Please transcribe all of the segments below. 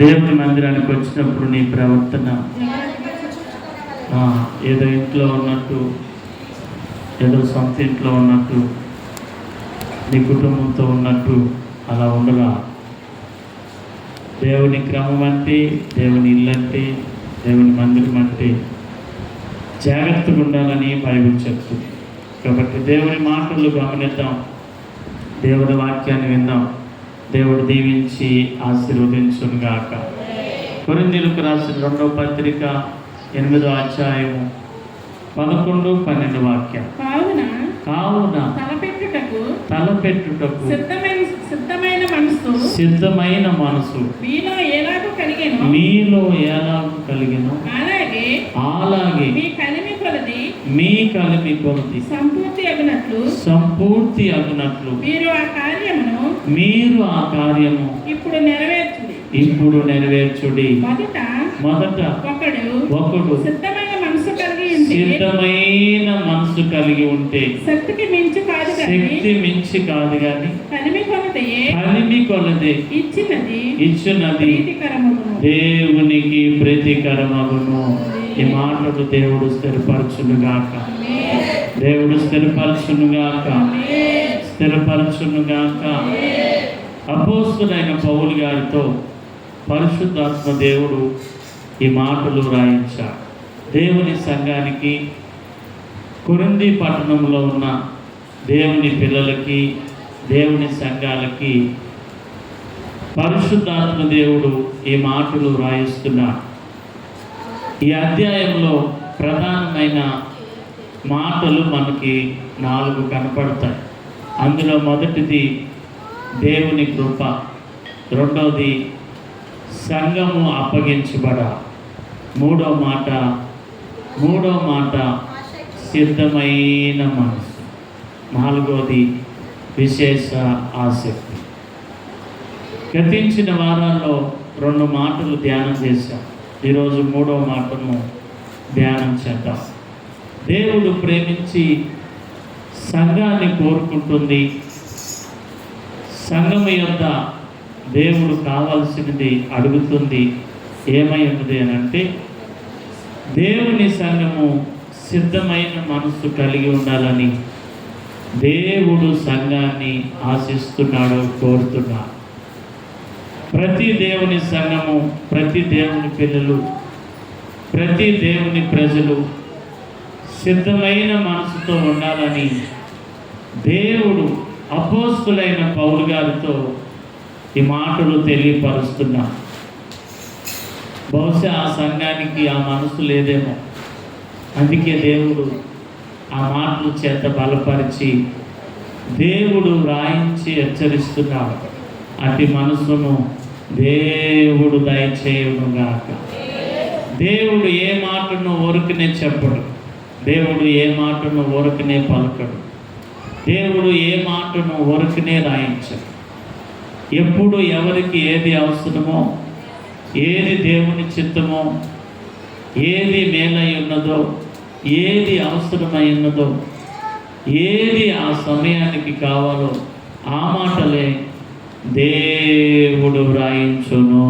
దేవుని మందిరానికి వచ్చినప్పుడు నీ ప్రవర్తన ఏదో ఇంట్లో ఉన్నట్టు, ఏదో సొంత ఇంట్లో ఉన్నట్టు, నీ కుటుంబంతో ఉన్నట్టు అలా ఉండరా. దేవుని క్రమం అంటే, దేవుని ఇల్లు అంటే, దేవుని మందిరం అంటే జాగ్రత్తగా ఉండాలని బైబిల్ చెప్తుంది. కాబట్టి దేవుని మాటలు గమనిద్దాం, దేవుని వాక్యాన్ని విందాం. దేవుడు దీవించి ఆశీర్వదించునుగాక. కొరింథీయులకు రాసిన 2వ పత్రిక 8వ అధ్యాయము 11-12 వాక్యం. కావున తలపెట్టుటకు సిద్ధమైన మనసు మీలో ఎలాగూ కలిగెను, అలాగే మీ కలిమి కొలది సంపూర్తి అగునట్లు మీరు ఆ కార్యము ఇప్పుడు నెరవేర్చుడి. మొదట ఒకడు సిద్ధమైన మనసు కలిగి ఉంటే శక్తి మించి కాదు గాని కలిమి కొలదే ఇచ్చినది దేవునికి ప్రీతికరమగును. ఈ మాటలు దేవుడు స్థిరపరచునుగాక, దేవుడు స్థిరపరచునుగాక. అపోస్తలుడైన పౌలు గారితో పరిశుద్ధాత్మ దేవుడు ఈ మాటలు రాయించాడు. దేవుని సంఘానికి, కొరింథీ పట్టణంలో ఉన్న దేవుని పిల్లలకి, దేవుని సంఘాలకి పరిశుద్ధాత్మ దేవుడు ఈ మాటలు రాయిస్తున్నాడు. ఈ అధ్యాయంలో ప్రధానమైన మాటలు మనకి 4 కనపడతాయి. అందులో మొదటిది దేవుని కృప, రెండవది సంఘము అప్పగించబడ, మూడో మాట సిద్ధమైన మనసు, నాలుగవది విశేష ఆసక్తి. గతించిన వారాల్లో 2 మాటలు ధ్యానం చేశాం. ఈరోజు 3వ మాటను ధ్యానం చేద్దాం. దేవుడు ప్రేమించి సంఘాన్ని కోరుకుంటుంది. సంఘము యొద్ద దేవుడు కావాల్సినది అడుగుతుంది. ఏమై ఉన్నది అని అంటే, దేవుని సంఘము సిద్ధమైన మనసు కలిగి ఉండాలని దేవుడు సంఘాన్ని ఆశిస్తున్నాడు, కోరుతున్నాడు. ప్రతి దేవుని సంఘము, ప్రతి దేవుని పిల్లలు, ప్రతి దేవుని ప్రజలు సిద్ధమైన మనసుతో ఉండాలని దేవుడు అపోస్తలుడైన పౌలు గారితో ఈ మాటలు తెలియపరుస్తున్నా. బహుశా ఆ సంఘానికి ఆ మనసు లేదేమో, అందుకే దేవుడు ఆ మాటల చేత బలపరిచి దేవుడు రాయించి హెచ్చరిస్తున్నాడు. అతి మనసును దేవుడు దయచేయునుగాక. దేవుడు ఏ మాటను ఊరికనే చెప్పడు, దేవుడు ఏ మాటను ఊరికనే పలకడు, దేవుడు ఏ మాటను ఊరికనే రాయించడు. ఎప్పుడు ఎవరికి ఏది అవసరమో, ఏది దేవుని చిత్తమో, ఏది మేలై ఉన్నదో, ఏది అవసరమై ఉన్నదో, ఏది ఆ సమయానికి కావాలో ఆ మాటలే దేవుడు వ్రాయించును.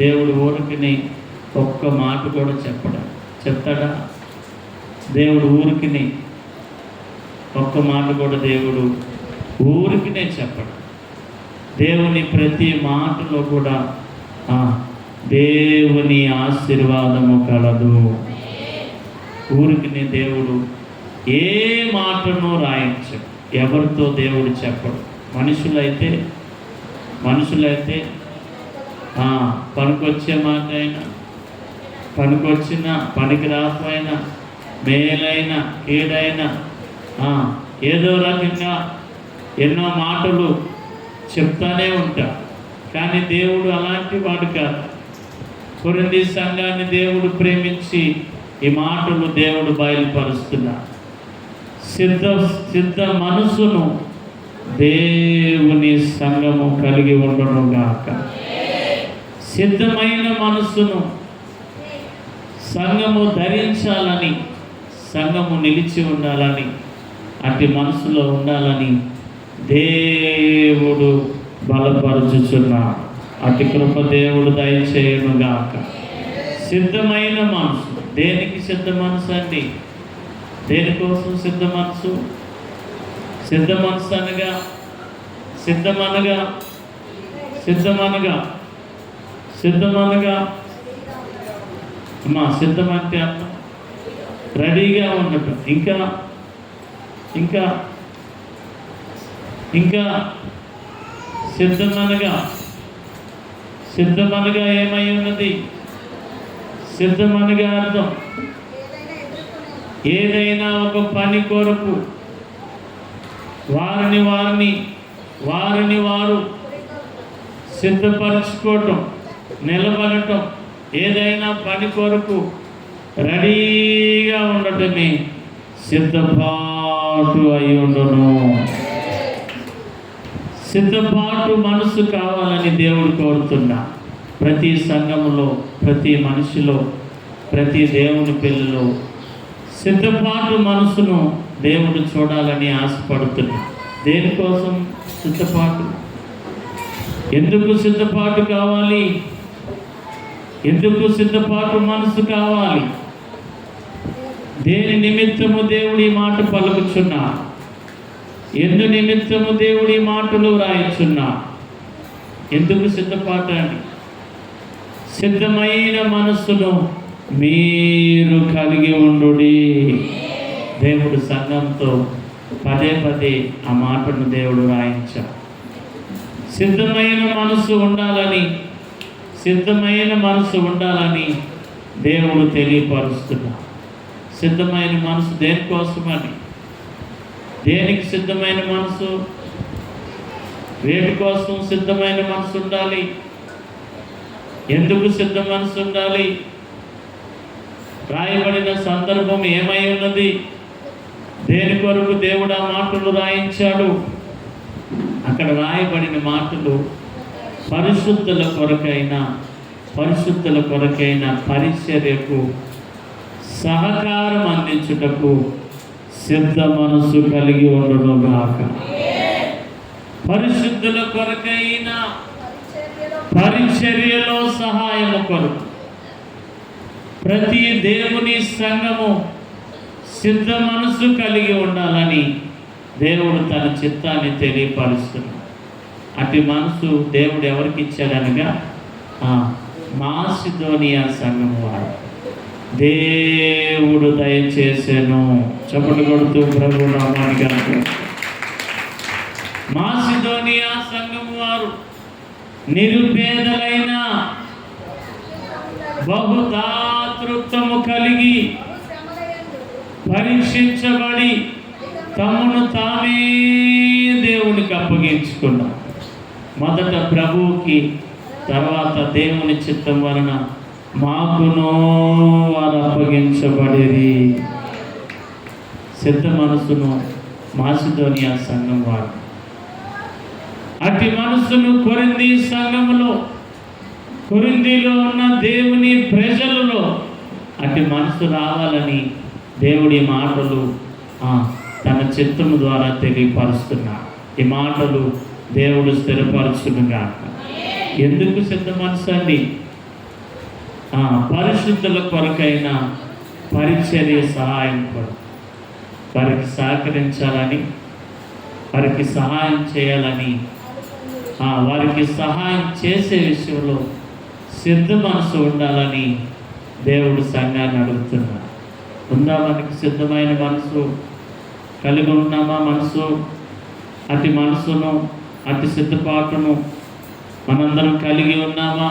దేవుడు ఊరికిని ఒక్క మాట కూడా చెప్తాడా? దేవుడు ఊరికిని ఒక్క మాట కూడా దేవుడు ఊరికినే చెప్పడు. దేవుని ప్రతి మాటలో కూడా దేవుని ఆశీర్వాదము కలదు. ఊరికినే దేవుడు ఏ మాటను రాయించడు, ఎవరితో దేవుడు చెప్పడు. మనుషులైతే పనికొచ్చే మాట అయినా, పనికొచ్చిన పనికి రాకపోయినా, మేలైన కీడైనా ఏదో రకంగా ఎన్నో మాటలు చెప్తానే ఉంటా. కానీ దేవుడు అలాంటి వాడు కాదు. కొరింథీ సంఘాన్ని దేవుడు ప్రేమించి ఈ మాటలు దేవుడు బయలుపరుస్తున్నా. సిద్ధ మనసును దేవుని సంఘము కలిగి ఉండనుగాక. సిద్ధమైన మనసును సంఘము ధరించాలని, సంఘము నిలిచి ఉండాలని, అట్టి మనసులో ఉండాలని దేవుడు బలపరుచుచున్నాడు. అటు కృప దేవుడు దయచేయునుగాక. సిద్ధమైన మనసు. దేనికి సిద్ధ మనసు అండి? దేనికోసం సిద్ధ మనసు? సిద్ధ మనసు అనగా సిద్ధమనగా అమ్మా, సిద్ధం అంటే అర్థం రెడీగా ఉండటం. ఇంకా ఇంకా ఇంకా సిద్ధమనగా ఏమై ఉన్నది? సిద్ధమనగా అర్థం ఏదైనా ఒక పని కొరకు వారిని వారు సిద్ధపరచుకోవటం, నిలబడటం, ఏదైనా పని కొరకు రెడీగా ఉండటమే సిద్ధపాటు అయి ఉండును. సిద్ధపాటు మనసు కావాలని దేవుడు కోరుతున్నా. ప్రతి సంఘములో, ప్రతి మనిషిలో, ప్రతి దేవుని పిల్లలో సిద్ధపాటు మనసును దేవుడు చూడాలని ఆశపడుతున్నా. దేనికోసం సిద్ధపాటు? ఎందుకు సిద్ధపాటు కావాలి? ఎందుకు సిద్ధపాటు మనసు కావాలి? దేని నిమిత్తము దేవుడి మాట పలుకుచున్నా? ఎందు నిమిత్తము దేవుడి మాటలు రాయిచున్నా? ఎందుకు సిద్ధపాటు అని? సిద్ధమైన మనస్సును మీరు కలిగి ఉండుడి. దేవుడు సంఘంతో పదే పదే ఆ మాటను దేవుడు రాయించాడు. సిద్ధమైన మనసు ఉండాలని దేవుడు తెలియపరుస్తున్నాడు. సిద్ధమైన మనసు దేనికోసమని? దేనికి సిద్ధమైన మనసు? వేటి కోసం సిద్ధమైన మనసు ఉండాలి? ఎందుకు సిద్ధ మనసు ఉండాలి? రాయబడిన సందర్భం ఏమై ఉన్నది? దేని కొరకు దేవుడు ఆ మాటలు రాయించాడు? అక్కడ రాయబడిన మాటలు పరిశుద్ధుల కొరకైన పరిచర్యకు సహకారం అందించుటకు సిద్ధ మనసు కలిగి ఉండునుగాక. పరిశుద్ధుల కొరకైన పరిచర్యలో సహాయము కొరకు ప్రతి దేవుని సంఘము సిద్ధ మనసు కలిగి ఉండాలని దేవుడు తన చిత్తాన్ని తెలియపరుస్తున్నాడు. అటు మనసు దేవుడు ఎవరికి ఇచ్చాడనగా మాసిదోనియా సంఘం వారు దేవుడు దయచేసాను. చప్పట్లు కొడుతూ ప్రభు నామానికి మాసిదోనియా సంఘం వారు నిరుపేదలైన బహుదాతృత్వము కలిగి పరీక్షించబడి తమను తామే దేవునికి అప్పగించుకున్నారు. మొదట ప్రభువుకి, తర్వాత దేవుని చిత్తం వలన మాకునో వారు అప్పగించబడేది. సిద్ధ మనసును మాసిదోనియా సంఘం వారు, అట్టి మనసును కొరింథీలో ఉన్న దేవుని ప్రజలలో అట్టి మనసు రావాలని దేవుడి మాటలు తన చిత్తము ద్వారా తెలియపరుస్తున్నాడు. ఈ మాటలు దేవుడు స్థిరపరచునుగాక. ఎందుకు సిద్ధ మనసు అండి? పరిశుద్ధుల కొరకైన పరిచర్య సహాయం కొరకు వారికి సహకరించాలని, వారికి సహాయం చేయాలని, వారికి సహాయం చేసే విషయంలో సిద్ధ మనసు ఉండాలని దేవుడు సంఘాన్ని అడుగుతున్నాడు. ఉందా మనకి సిద్ధమైన మనసు? కలిగి ఉన్నామా మనసు? అతి మనసును, అతి సిద్ధపాటును మనందరం కలిగి ఉన్నామా?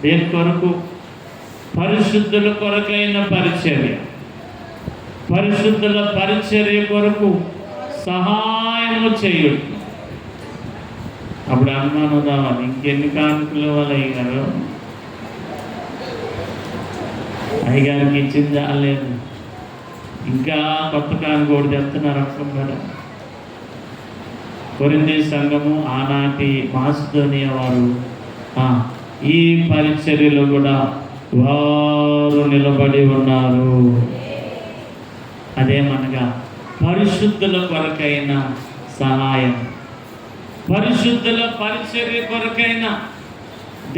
దేని కొరకు? పరిశుద్ధుల కొరకైన పరిశుద్ధుల పరిచర్య కొరకు సహాయము చేయుడు. అప్పుడు అనుమానం రావాలి, ఇంకెన్ని కానుకలు వాళ్ళు అయ్యగారికి ఇచ్చింది చాలేదు, ఇంకా కొత్త కానుక కూడా చెప్తున్నారు అనుకుంటారు. కొరింథీ సంఘము ఆనాటి మాసిదోనియా వారు ఈ పరిచర్యలో కూడా వారు నిలబడి ఉన్నారు. అదేమనగా పరిశుద్ధుల కొరకైన సహాయం. పరిశుద్ధుల పరిచర్య కొరకైన,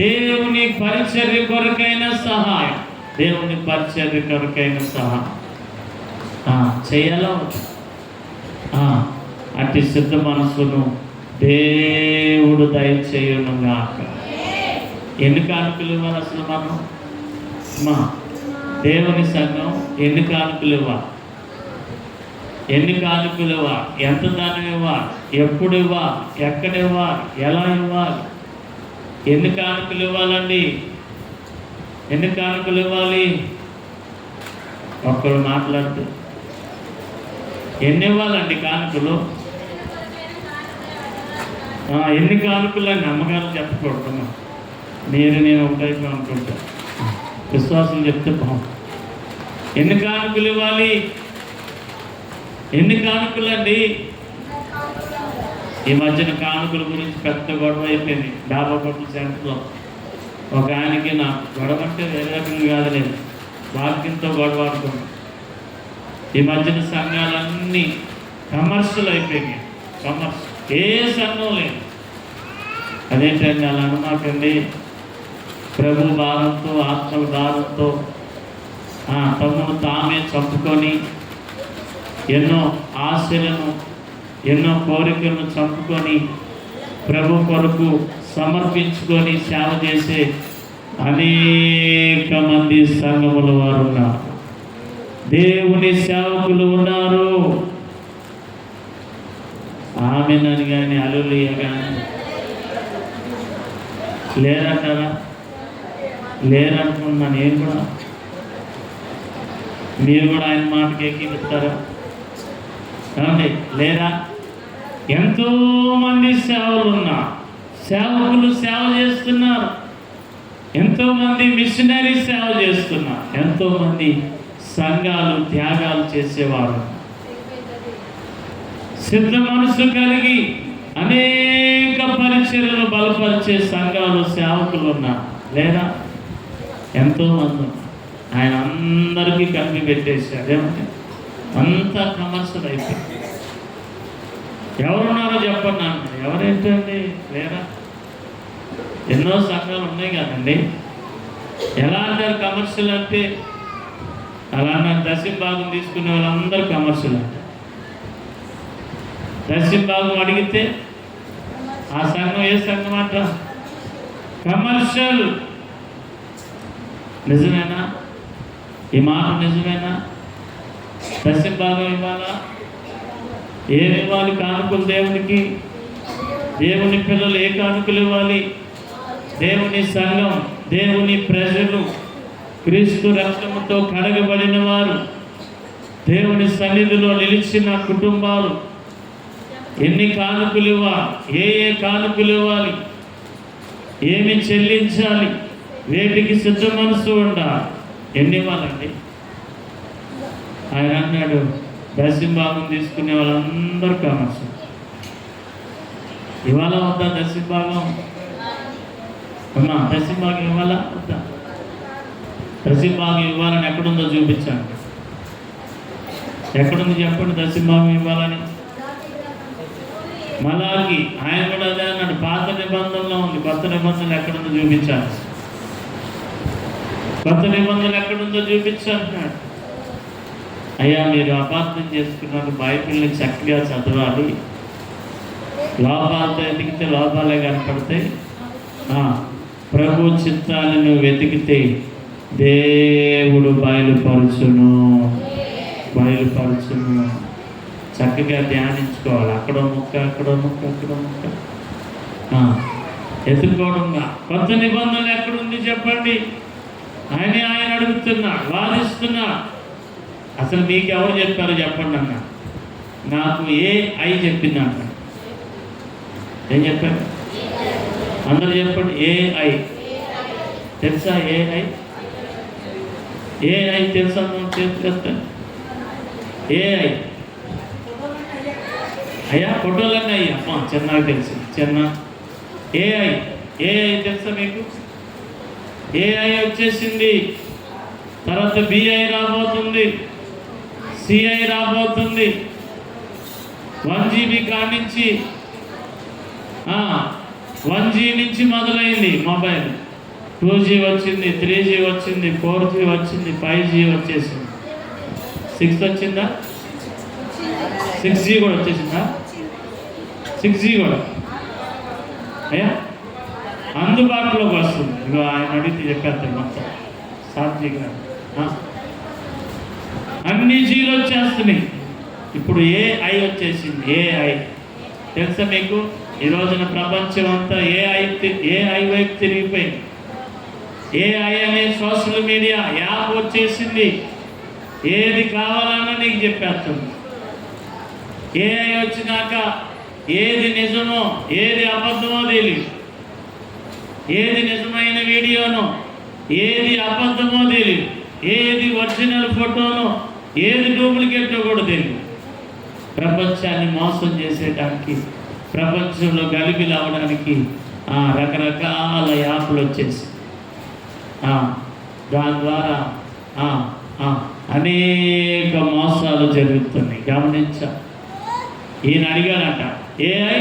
దేవుని పరిచర్య కొరకైన సహాయం, దేవుని పరిచర్య కొరకైన సహాయం చేయాలా? అట్టి సిద్ధ మనసును దేవుడు దయచేయునుగాక. ఎన్ని కానుకలు ఇవ్వాలి అసలు మనం? దేవుని సంఘం ఎన్ని కానుకలు ఇవ్వాలి? ఎన్ని కానుకలు ఇవ్వాలి? ఎంత దానం ఇవ్వాలి? ఎప్పుడు ఇవ్వాలి? ఎక్కడ ఇవ్వాలి? ఎలా ఇవ్వాలి? ఎన్ని కానుకలు ఇవ్వాలండి? ఎన్ని కానుకలు ఇవ్వాలి? ఒక్కరు మాట్లాడుతూ ఎన్ని ఇవ్వాలండి కానుకలు? ఎన్ని కానుకలు అని అమ్మగారు చెప్పకూడదు. నేను ఒకటైపు అనుకుంటా, విశ్వాసం చెప్తే బాగుంది. ఎన్ని కానుకలు ఇవ్వాలి? ఎన్ని కానుకలు అండి? ఈ మధ్యన కానుకల గురించి పెద్ద గొడవ అయిపోయింది. డాబాపట్ల సెంటర్లో ఒక ఆయనకి నాకు గొడవ అంటే వేరే రకంగా కాదు, లేదు వాక్యంతో గొడవ ఆడుకున్నాం. ఈ మధ్యన సంఘాలన్నీ కమర్షియల్ అయిపోయినాయి. కమర్షియల్ ఏ సంఘం లేదు. అదేంటండి అలా అనమాకండి. ప్రభు భారంతో, ఆత్మల భారంతో తమను తామే చంపుకొని ఎన్నో ఆశలను, ఎన్నో కోరికలను చంపుకొని ప్రభు కొరకు సమర్పించుకొని సేవ చేసే అనేక మంది సంఘముల వారు ఉన్నారు. దేవుని సేవకులు ఉన్నారు. ఆమెనని కానీ హల్లెలూయా కానీ లేరంటారా? లేరనుకున్నా నేను కూడా. మీరు కూడా ఆయన మాటకి ఎక్కిస్తారా? ఏమండి లేరా? ఎంతోమంది సేవలు ఉన్నారు. సేవకులు సేవ చేస్తున్నారు. ఎంతోమంది మిషనరీ సేవ చేస్తున్నారు. ఎంతోమంది సంఘాలు త్యాగాలు చేసేవారు. సిద్ధ మనసు కలిగి అనేక పరిచర్యలు బలపరిచే సంఘాలు, సేవకులు ఉన్నారు. లేదా ఎంతోమంది ఆయన అందరికీ కలిపి పెట్టేశారు. ఏమంటే అంతా కమర్షియల్ అయిపోయింది. ఎవరున్నారో చెప్పండి అన్నారు. ఎవరేంటండి? లేదా ఎన్నో సంఘాలు ఉన్నాయి కదండి. ఎలా అంటారు కమర్షియల్ అంటే? అలా అన్నారు. దశంభాగం తీసుకునే వాళ్ళందరూ కమర్షియల్ అంటారు. దశంభాగం అడిగితే ఆ సంఘం ఏ సంఘం అంట? కమర్షియల్. నిజమేనా? ఈ మాట నిజమేనా? దశంభాగం ఇవ్వాలా? ఏమి ఇవ్వాలి కానుకలు దేవునికి? దేవుని పిల్లలు ఏ కానుకలు ఇవ్వాలి? దేవుని సంఘం, దేవుని ప్రజలు, క్రీస్తు రక్తముతో కడగబడిన వారు, దేవుని సన్నిధిలో నిలిచిన కుటుంబాలు ఎన్ని కానుకలు ఇవ్వాలి? ఏ కానుకలు ఇవ్వాలి? ఏమి చెల్లించాలి? వేటికి సిద్ధ మనసు ఉండాలి? ఎన్ని ఇవ్వాలండి? ఆయన అన్నాడు దశంభాగం తీసుకునే వాళ్ళందరూ కావచ్చు. ఇవాళ వద్దా దశంభాగం? అమ్మా దశంభాగం ఇవ్వాలా వద్దా? దశంభాగం ఇవ్వాలని ఎక్కడుందో చూపించండి. ఎక్కడుంది చెప్పండి దశంభాగం ఇవ్వాలని? మలాకి ఆయన కూడా అదే అన్నాడు. పాత నిబంధనలో ఉంది. కొత్త నిబంధనలు ఎక్కడుందో చూపించాలి. కొత్త నిబంధనలు ఎక్కడుందో చూపించాలన్నాడు. అయ్యా మీరు అపార్థం చేసుకున్నారు. బైబిల్ని చక్కగా చదవాలి. లోపాలతో వెతికితే లోపాలే కనపడతాయి. ప్రభు చిత్తాలను వెతికితే దేవుడు బయలుపరచును. చక్కగా ధ్యానించుకోవాలి. అక్కడో ముక్క, అక్కడో ముక్క, అక్కడో ముక్క ఎత్తుకోవడంగా. కొత్త నిబంధనలు ఎక్కడుంది చెప్పండి? ఆయన అడుగుతున్నాడు, వాదిస్తున్నాడు. అసలు మీకు ఎవరు చెప్పారో చెప్పండి అన్న. నాకు AI చెప్పింది అన్న. ఏం చెప్పారు? అందరూ చెప్పండి. AI తెలుసా? AI తెలుసా? చేస్తాను. AI అయ్యా ఫోటోలన్నీ అయ్యా చిన్నగా తెలుసు. చిన్న AI తెలుసా మీకు? AI వచ్చేసింది. తర్వాత BI రాబోతుంది, CI రాబోతుంది. 1 GB కానించి 1G నుంచి మొదలైంది మొబైల్, 2G వచ్చింది, 3G వచ్చింది, 4G వచ్చింది, 5G వచ్చేసింది, 6 వచ్చిందా? 6G కూడా వచ్చేసిందా? 6G కూడా అయ్యా అందుబాటులోకి వస్తుంది. ఇగో ఆయన అడిగితే చెప్పేస్తాను మొత్తం సాధ్యం అన్ని జీలు వచ్చేస్తున్నాయి. ఇప్పుడు AI వచ్చేసింది. AI తెలుసా మీకు? ఈ రోజున ప్రపంచం అంతా AI వైపు తిరిగిపోయింది. AI అనే సోషల్ మీడియా యాప్ వచ్చేసింది. ఏది కావాలన్నా నీకు చెప్పేస్తుంది. AI వచ్చినాక ఏది నిజమో ఏది అబద్ధమో తెలియదు, ఏది నిజమైన వీడియోనో ఏది అబద్ధమో తెలియదు, ఏది ఒరిజినల్ ఫోటోనో ఏది డూప్లికేటో కూడా తెలియదు. ప్రపంచాన్ని మోసం చేసేటానికి, ప్రపంచంలో గలిబిలి అవడానికి రకరకాల యాప్లు వచ్చేసి దాని ద్వారా అనేక మోసాలు జరుగుతున్నాయి. గమనించా. ఈయన అడిగాడంట, AI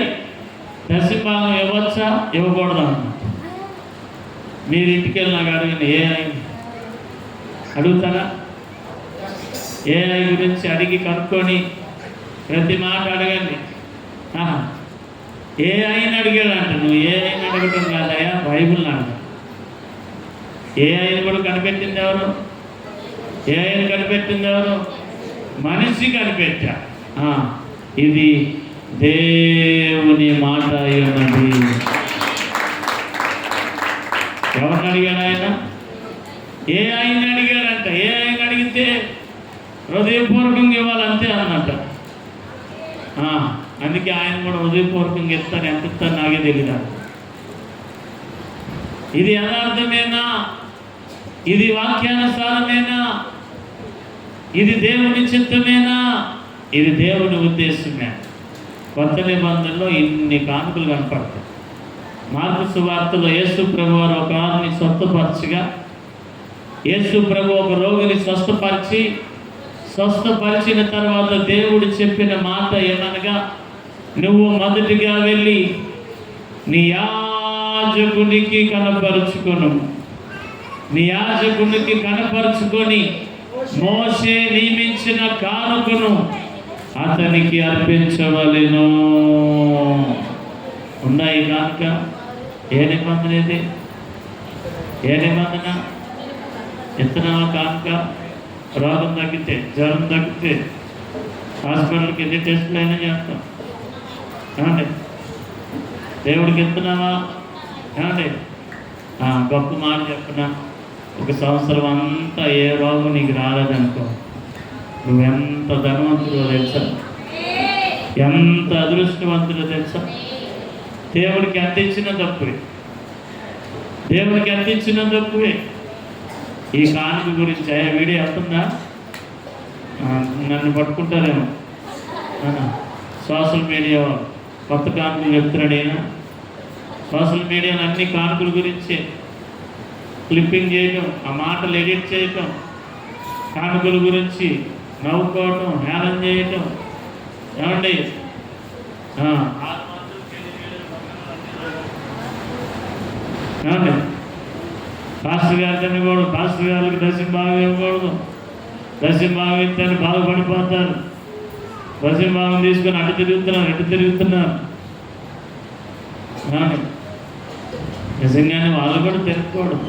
దశభాగం ఇవ్వచ్చా ఇవ్వకూడదా అన్నమాట. మీరు ఇంటికి వెళ్ళినాక అడిగిన AI అడుగుతారా? AI గురించి అడిగి కనుక్కొని ప్రతి మాట అడగండి. AIని అడిగాడంట. నువ్వు AIని అడగటం కాదయా, బైబిల్ని అడగ. AIని కూడా కనిపెట్టింది ఎవరు? AIని కనిపెట్టింది ఎవరు? మనిషి కనిపెట్టా. ఇది దేవుని మాట అన్నది. ఎవరిని అడిగాడు ఆయన? AIని అడిగాడంట. AIని అడిగితే హృదయపూర్వకంగా ఇవ్వాలంతే అన్నట్ట. అందుకే ఆయన కూడా హృదయపూర్వకంగా ఇస్తాను. ఎంత ఇస్తాను నాకే తెలియదు. ఇది యథార్థమేనా? ఇది వాక్యానుసారమేనా? ఇది దేవుని చిత్తమేనా? ఇది దేవుని ఉద్దేశమే. కొత్త నిబంధనలో ఇన్ని కానుకలు కనపడతాయి. మార్కు సువార్తలో యేసు ప్రభు వారు ఒక ఆమెని స్వస్థపరచగా, యేసు ప్రభు ఒక రోగిని స్వస్థపరిచిన తర్వాత దేవుడు చెప్పిన మాట ఏమనగా, నువ్వు మొదటిగా వెళ్ళి నీ యాజకునికి కనపరుచుకొని మోషే నియమించిన కానుకను అతనికి అర్పించవలెను. ఉన్నాయి కానుక. ఏ నిబంధన ఇది? ఏ నిబంధన? ఇత్తనామా కానుక? రోగం తగ్గితే, జ్వరం తగ్గితే హాస్పిటల్కి ఎన్ని టెస్టులు అయినా చేస్తాం. ఏమండి? దేవుడికి ఇస్తున్నావా? ఏమండి? గొప్ప మాట చెప్పిన ఒక సంవత్సరం అంతా ఏ రోగం నీకు రాలేదనుకో, నువ్వెంత ధనవంతుడో తెలుసా? ఎంత అదృష్టవంతుడో తెలుసా? దేవుడికి ఎంత ఇచ్చిన తప్పువే. దేవుడికి ఎంత ఇచ్చిన తప్పువే. ఈ కానుక గురించి వీడియో వస్తుందా? నన్ను పట్టుకుంటారేమో. సోషల్ మీడియా కొత్త కానుకలు చెప్తున్నాడు ఈయన. సోషల్ మీడియాలో అన్ని కానుకల గురించి క్లిప్పింగ్ చేయటం, ఆ మాటలు ఎడిట్ చేయటం, కానుకల గురించి నవ్వుకోవటం, హేళన చేయటం. ఏమండి? ఏమండి? పాస్టర్ గారు తినకూడదు, పాస్టర్ గారికి దశం బాగా ఇవ్వకూడదు, దశం బాగా ఇస్తే బాగుపడిపోతారు, దశం భాగం తీసుకొని అటు తిరుగుతున్నారు. నిజంగానే వాళ్ళు కూడా తిరగకూడదు.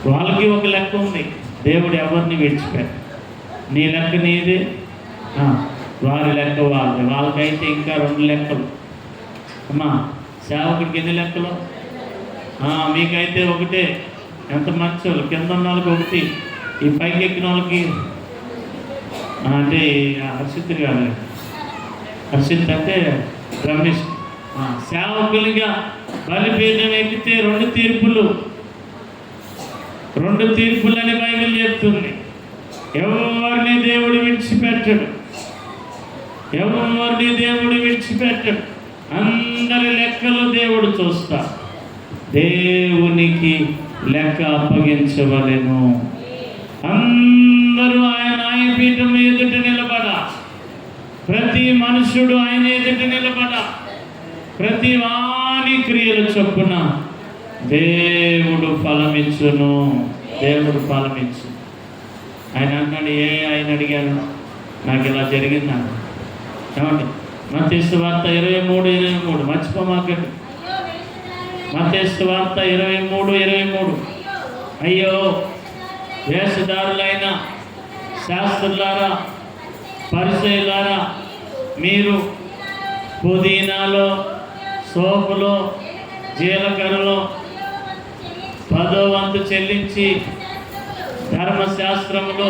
వాళ్ళకి ఒక లెక్క ఉంది. దేవుడు ఎవరిని విడిచిపెట్టాడు. నీ లెక్క నీది, వారి లెక్క వాళ్ళది. వాళ్ళకైతే ఇంకా 2 లెక్కలు. అమ్మా, సేవకుడికి ఎన్ని లెక్కలు? మీకైతే ఒకటే. ఎంత మంచోళ్ళు, కింద ఉన్న వాళ్ళకి ఒకటి, ఈ పైకి ఎక్కిన వాళ్ళకి అంటే హర్షిత్ కాదు, హర్షిత్ అంటే రమేష్. సేవకులుగా బలిపీఠం ఎక్కితే 2 తీర్పులు అని బైబిల్ చెప్తుంది. ఎవరిని దేవుడు విడిచిపెట్టడు. అందరి లెక్కలు దేవుడు చూస్తా. దేవునికి లెక్క అప్పగించవలెను. అందరూ ఆయన న్యాయపీఠం ఎదుట నిలబడ. ప్రతి ప్రతి మనుషుడు ఆయన ఎదుట నిలబడ ప్రతి వాని క్రియల చొప్పున దేవుడు ఫలమిచ్చును. దేవుడు ఫలమిచ్చు. ఆయన అన్నాడు, ఆయన అడిగారు, నాకు ఇలా జరిగిందండి. ఏమండి? మత్తయి సువార్త 23:23 మర్చిపోమాకండి. మత్తయి సువార్త 23:23 అయ్యో వేషధారులైన శాస్త్రులారా, పరిసయ్యులారా, మీరు పుదీనాలో, సోపులో, జీలకర్రలో 10వ వంతు చెల్లించి ధర్మశాస్త్రములో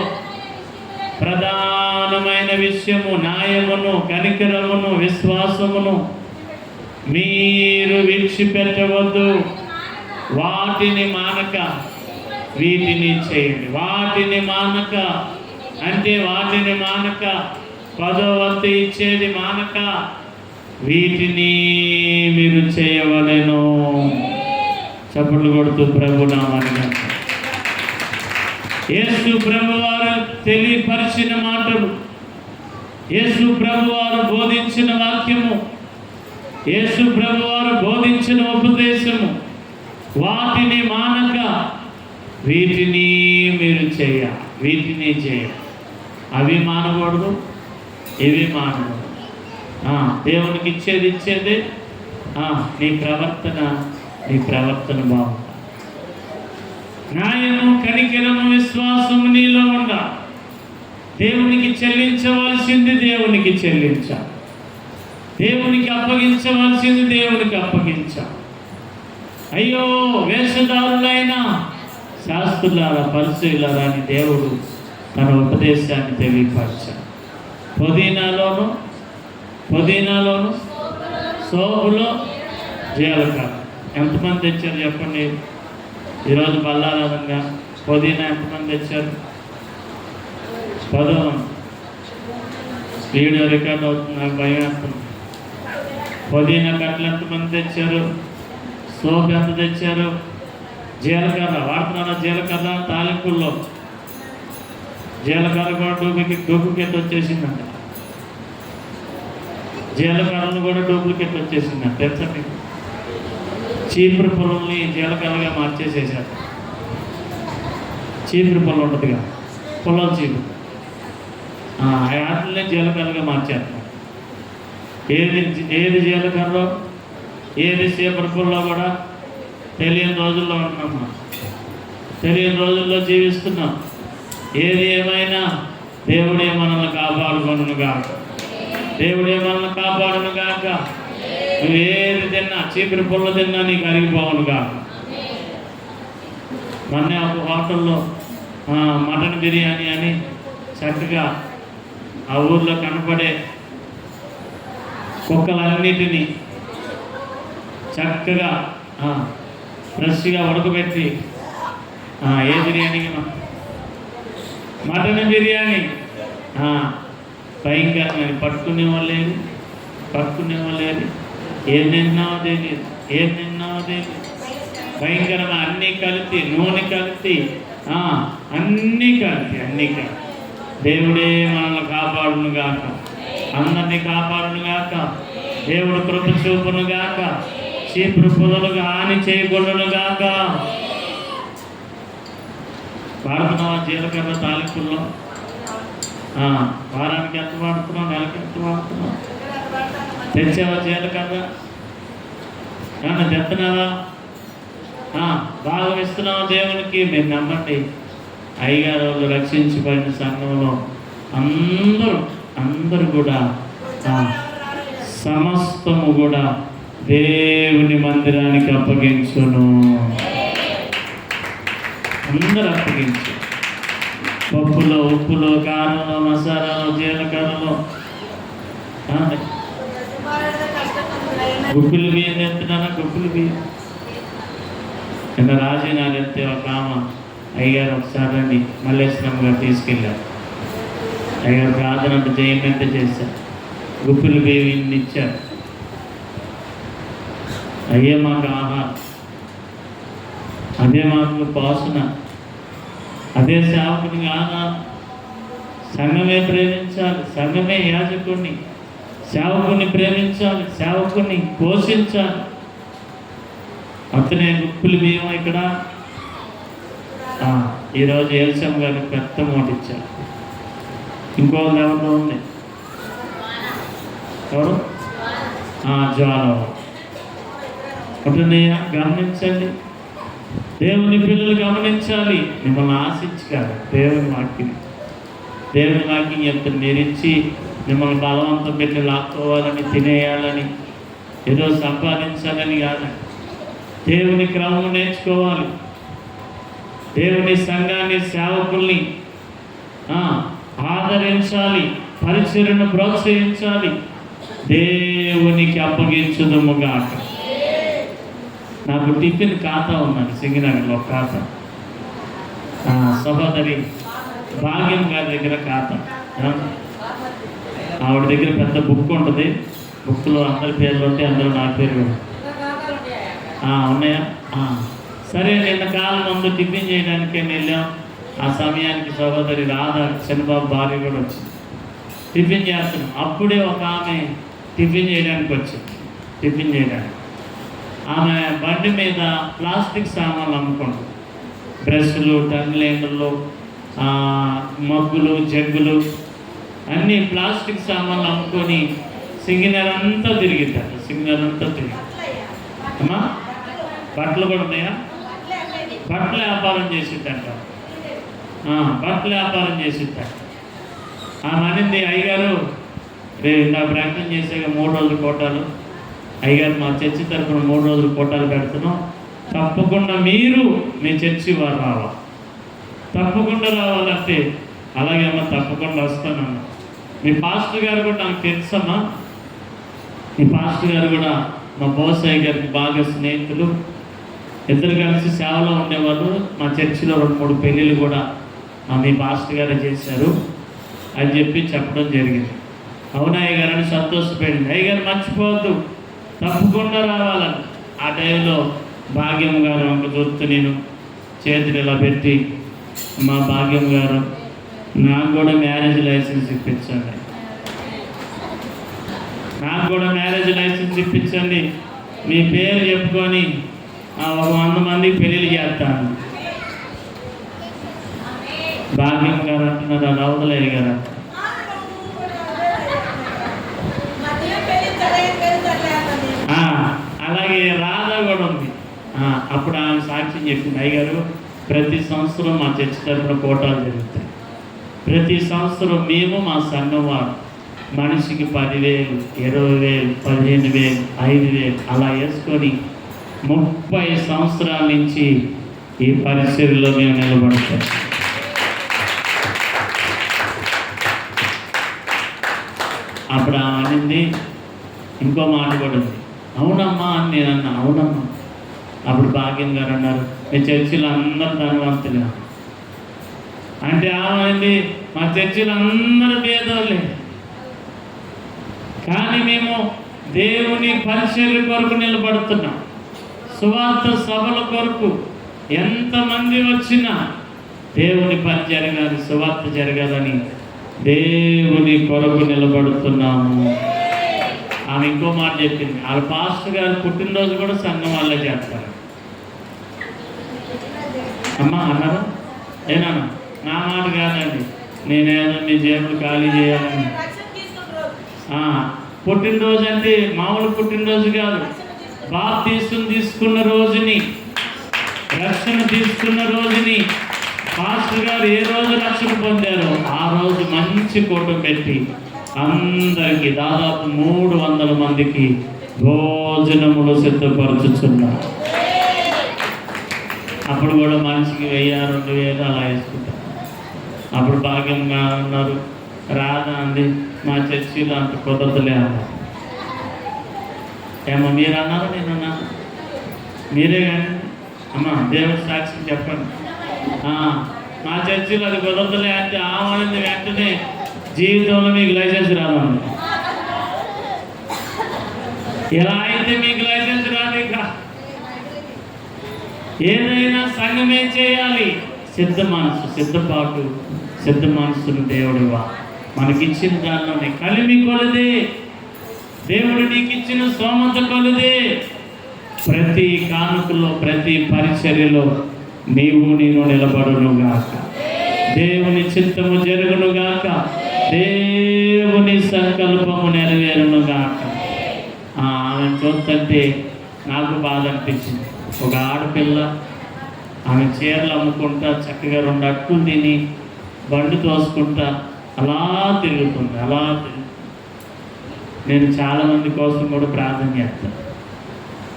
ప్రధానమైన విషయము న్యాయమును, కనికరమును, విశ్వాసమును మీరు విడిచిపెట్టవద్దు. వాటిని మానక వీటిని చేయండి. వాటిని మానక అంటే వాటిని మానక 10వ వంతు ఇచ్చేది మానక వీటిని మీరు చేయవలెను. చప్పట్లు కొడుతూ ప్రభు నామాన్ని యేసు ప్రభువారు తెలియపరిచిన మాటలు, యేసు ప్రభువారు బోధించిన వాక్యము, యేసు ప్రభువారు బోధించిన ఉపదేశము, వాటిని మానక వీటిని మీరు చేయాలి. వీటిని చేయాలి. అవి మానకూడదు, ఇవి మానకూడదు. దేవునికి ఇచ్చేదే నీ ప్రవర్తన బాగుంది. న్యాయము, కనికరము, విశ్వాసము నీలో ఉండాలి. దేవునికి చెల్లించవలసింది దేవునికి చెల్లించాలి. దేవునికి అప్పగించవలసింది దేవునికి అప్పగించాలి. అయ్యో వేషధారులైన శాస్త్రులారా, పరిసయ్యులారా అని దేవుడు తన ఉపదేశాన్ని తెలియపరిచాడు. పుదీనాలోను, సోపులో, జీలకర్ర. ఎంతమంది తెచ్చారు చెప్పండి? ఈరోజు బల్లారాధనగా పుదీనా ఎంతమంది తెచ్చారు? 10వ వంతు. వీడియో రికార్డ్ అవుతుంది, నాకు భయం వేస్తుంది. పుదీనా కట్టలు ఎంతమంది తెచ్చారు? సోపు ఎంత తెచ్చారు? జీలకర్ర వాడుతున్నారా? జీలకర్ర తాలింపుల్లో జీలకర్ర కూడా డూప్లికేట్ వచ్చేసిందంట. జీలకర్రను కూడా డూప్లికేట్ వచ్చేసిందంట. తెలుసా మీకు? చీపురు పొలంని జీలకర్రగా మార్చేసేసారు. చీపురు పొలం ఉంటుందిగా, పొలం చీపురు, వాటిని జీలకర్రగా మార్చేస్తున్నారు. ఏది జీలకర్రలో, ఏది చీపురు పొలంలో కూడా తెలియని రోజుల్లో ఉంటున్నాం. తెలియని రోజుల్లో జీవిస్తున్నాం. ఏది ఏమైనా దేవుడే మనల్ని కాపాడుకొనును గాక. దేవుడే మనల్ని కాపాడును గాక. నువ్వు ఏది తిన్నా, చీపురు పుల్ల తిన్నా నీకు అరిగిపోవును గాక. మొన్నే ఒక హోటల్లో మటన్ బిర్యానీ అని చక్కగా ఆ ఊర్లో కనపడే కుక్కలన్నిటినీ చక్కగా ఫ్రెష్గా ఉడకబెట్టి ఏ బిర్యానీ? మటన్ బిర్యానీ. భయంకరమైన పట్టుకునేవాళ్ళేది. ఏం తిన్నావో తెలియదు. భయంకరమైన అన్నీ కలిపి, నూనె కలిపి, అన్నీ కలిపి. దేవుడే మనల్ని కాపాడును గాక. అందరినీ కాపాడును గాక. దేవుడు కృప చూపును గాక. చీపురు పొదలుగా హాని చేయకూడను గాక. వాడుతున్నావా జీలకర్ర తాలింపుల్లో? వారానికి ఎంత వాడుతున్నావు? నెలకి ఎంత వాడుతున్నావు? తెచ్చావా జీలకర్ర? ఏమన్నా తెస్తున్నావా? బాగా ఇస్తున్నావా దేవునికి? మీరు నమ్మండి, అయ్యగారు వాళ్ళు రక్షించిపోయిన సంఘంలో అందరూ కూడా సమస్తము కూడా దేవుని మందిరానికి అప్పగించును. అందరూ అప్పగించు. పప్పులో, ఉప్పులో, కారంలో, మసాలాలో, జీలకర్రలో గుప్పులు బియ్యం తెస్తున్నారా? గుప్పులు బియ్యం కింద రాజీనాలు ఎత్తే ఒక అయ్యగారు ఒకసారి అండి మల్లేశ్వరం గారు తీసుకెళ్ళారు. అయ్యగారు ప్రార్థన జయమెంత చేశారు. గుప్పులు బియ్యం ఇచ్చారు. అయ్యే మాకు ఆహారం, అదే మాకు పాసున, అదే సేవకుని ఆహారం. సంఘమే ప్రేమించాలి, సంఘమే యాజకుడిని సేవకుని ప్రేమించాలి, సేవకుని పోషించాలి. అతనే గుప్పులు బియ్యం ఇక్కడ ఈరోజు ఏల్సమ్ గారికి పెద్ద మూట ఇచ్చారు. ఇంకో ఎవరిలో ఉంది, ఎవరు? జ్వాల ఉంటున్నాయా? గమనించండి, దేవుని పిల్లలు గమనించాలి. మిమ్మల్ని ఆశించి కాదు, దేవుని వాక్యం ఎంత నిరిచి మిమ్మల్ని బలవంతం పెట్టి లాక్కోవాలని, తినేయాలని, ఏదో సంపాదించాలని కాదు. దేవుని క్రమం నేర్చుకోవాలి. దేవుని సంఘాన్ని, సేవకుల్ని ఆదరించాలి, పరిచర్యను ప్రోత్సహించాలి. దేవునికి అప్పగించుదుముగాక. నాకు టిఫిన్ ఖాతా ఉన్నది సింగనగర్లో, ఖాతా సహోదరి భాగ్యం గారి దగ్గర ఖాతా. ఆవిడ దగ్గర పెద్ద బుక్ ఉంటుంది. బుక్లో అందరి పేర్లు ఉంటాయి, అందులో నా పేరు కూడా ఉన్నాయా? సరే, నిన్న కాలం ముందు టిఫిన్ చేయడానికి వెళ్ళాం. ఆ సమయానికి సహోదరి రాధా చంద్రబాబు భార్య కూడా వచ్చింది. టిఫిన్ చేస్తున్నాం. అప్పుడే ఒక ఆమె టిఫిన్ చేయడానికి వచ్చింది. టిఫిన్ చేయడానికి ఆమె బండి మీద ప్లాస్టిక్ సామాన్లు అమ్ముకుంటుంది. బ్రష్లు, టంగ్లైనర్లు, మగ్గులు, జగ్గులు, అన్నీ ప్లాస్టిక్ సామాన్లు అమ్ముకొని సిగ్నల్ అంతా తిరిగిద్దాం. సిగ్నల్ అంతా తిరిగి అమ్మా బట్టలు కూడా ఉన్నాయా? బట్టల వ్యాపారం చేసిద్దంట. బట్టల వ్యాపారం చేసిద్దంట. ఆమె అనింది, అయ్యగారు నా ప్రకటన చేసాక 3 రోజుల కోటాలు, అయ్యగారు మా చర్చి తరఫున 3 రోజుల కోటాలు పెడుతున్నాం, తప్పకుండా మీరు మీ చర్చి వారు రావాలి, తప్పకుండా రావాలంటే అలాగే అమ్మ తప్పకుండా వస్తానమ్మా. మీ పాస్టర్ గారు కూడా నాకు తెలుసమ్మా. మీ పాస్టర్ గారు కూడా మా బోసయ్య గారికి బాగా స్నేహితులు. ఇద్దరు కలిసి సేవలో ఉండేవాళ్ళు. మా చర్చిలో 2-3 పెళ్ళిళ్ళు కూడా మీ పాస్టర్ గారే చేశారు అని చెప్పి చెప్పడం జరిగింది. అవునా అయ్యగారు అని సంతోషపడింది. అయ్యగారు మర్చిపోవద్దు, తప్పకుండా రావాలని. ఆ టైంలో భాగ్యం గారు ఒక చూస్తూ నేను చేతులు ఇలా పెట్టి, మా భాగ్యం గారు నాకు కూడా మ్యారేజ్ లైసెన్స్ ఇప్పించండి, నాకు కూడా మ్యారేజ్ లైసెన్స్ ఇప్పించండి, మీ పేరు చెప్పుకొని 100 మందికి పెళ్ళిళ్ళు చేస్తాను. భాగ్యం గారు అంటున్నారు, అది అవదలయ్య గారు. అలాగే రాధా కూడా ఉంది. అప్పుడు ఆమె సాక్ష్యం చెప్పింది, అయ్యగారు ప్రతి సంవత్సరం మా చర్చి తరఫున కోటాలు జరుగుతాయి. ప్రతి సంవత్సరం మేము మా సంఘం వారు మనిషికి 10,000, 20,000, 15,000, 5,000 అలా వేసుకొని 30 సంవత్సరాల నుంచి ఈ పరిస్థితుల్లో మేము నిలబడతాం. అప్పుడు ఆమె అనింది, ఇంకో మాట కూడా ఉంది, అవునమ్మా అని నేను అన్నా. అవునమ్మా. అప్పుడు భాగ్యం గారు అన్నారు, మీ చర్చిలో అందరూ ధనవంతులే అంటే ఆమె అండి, మా చర్చిలో అందరూ పేదోళ్ళే, కానీ మేము దేవుని పరిచర్య కొరకు నిలబడుతున్నాం. సువార్త సభల కొరకు ఎంతమంది వచ్చినా దేవుని పని జరగాలి, సువార్త జరగాలని దేవుని కొరకు నిలబడుతున్నాము. ఆమె ఇంకో మాట చెప్పింది, వాళ్ళ పాస్టర్ గారు పుట్టినరోజు కూడా సంఘం వాళ్ళే చేస్తారు. అమ్మా అన్నారు, ఏనా నా మాట కాదండి, నేనేదో మీ జేబులు ఖాళీ చేయాలని. పుట్టినరోజు అంటే మామూలు పుట్టినరోజు కాదు, బాప్తీసం తీసుకున్న రోజుని, రక్షణ తీసుకున్న రోజుని, పాస్టర్ గారు ఏ రోజు రక్షణ పొందారో ఆ రోజు మంచి కూటం పెట్టి అందరికీ దాదాపు 300 మందికి భోజనములు సిద్ధపరచుతున్నారు. అప్పుడు కూడా మనిషికి 1000, 2000 అలా వేసుకుంటారు. అప్పుడు భాగ్యంగా ఉన్నారు, రాదా అండి మా చర్చిలో అంత కుదరదులే అన్నారు. ఏమో మీరు అన్నారు, నేను అన్నాను, మీరే కానీ అమ్మా దేవుడి సాక్షి చెప్పండి. మా చర్చిలో అది కుదరదులే అంటే ఆమె వెంటనే జీవితంలో మీకు లైసెన్స్ రాదండి. ఎలా అయితే మీకు లైసెన్స్ రాదు, ఇంకా ఏదైనా సంఘమే చేయాలి. సిద్ధ మనసు, సిద్ధపాటు, సిద్ధ మనసును దేవుడివా మనకిచ్చిన దానిలోనే కలిమి కొలదే దేవుడు నీకు ఇచ్చిన స్తోమత కొలదే. ప్రతి కానుకలో, ప్రతి పరిచర్యలో నేను నిలబడునుగాక. దేవుని చిత్తము జరుగునుగాక. దేవుని సంకల్పము నెరవేరునుగాక. ఆమె చూస్తుంటే నాకు బాధ అనిపించింది. ఒక ఆడపిల్ల ఆమె చీరలు అమ్ముకుంటా చక్కగా 2 అట్టులు తిని బండి తోసుకుంటా అలా తిరుగుతుంది. నేను చాలామంది కోసం కూడా ప్రార్థన చేస్తాను.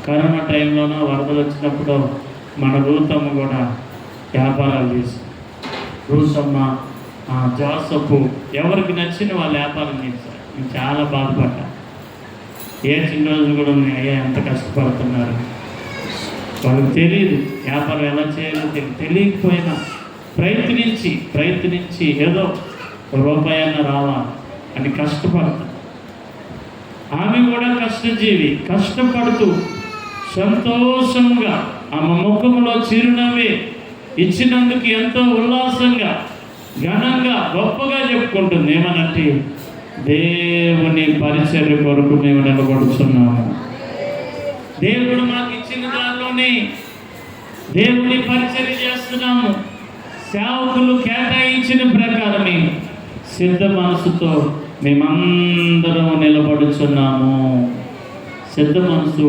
కరోనా టైంలోనూ వరదలు వచ్చినప్పుడు మన రూతమ్మ కూడా వ్యాపారాలు చేశారు. రూతమ్మ, జోసఫ్, ఎవరికి నచ్చిన వాళ్ళు వ్యాపారం చేశారు. నేను చాలా బాధపడ్డా. ఏ చిన్న రోజులు కూడా ఉన్నాయి, అయ్యా ఎంత కష్టపడుతున్నారు. వాళ్ళకి తెలియదు వ్యాపారం ఎలా చేయాలో తెలియకపోయినా ప్రయత్నించి ఏదో రూపాయన్న రావాలి అని కష్టపడతారు. ఆమె కూడా కష్టజీవి. కష్టపడుతూ సంతోషంగా ఆమె ముఖంలో చిరునవ్వే ఇచ్చినందుకు ఎంతో ఉల్లాసంగా, ఘనంగా, గొప్పగా చెప్పుకుంటుంది. ఏమనంటే, దేవుని పరిచర్య కొరకు మేము నిలబడుతున్నాము. దేవుడు మాకు ఇచ్చిన దానిలోనే దేవుని పరిచర్య చేస్తున్నాము. సేవకులు కేటాయించిన ప్రకారమే సిద్ధ మనసుతో మేమందరం నిలబడుచున్నాము. సిద్ధ మనసు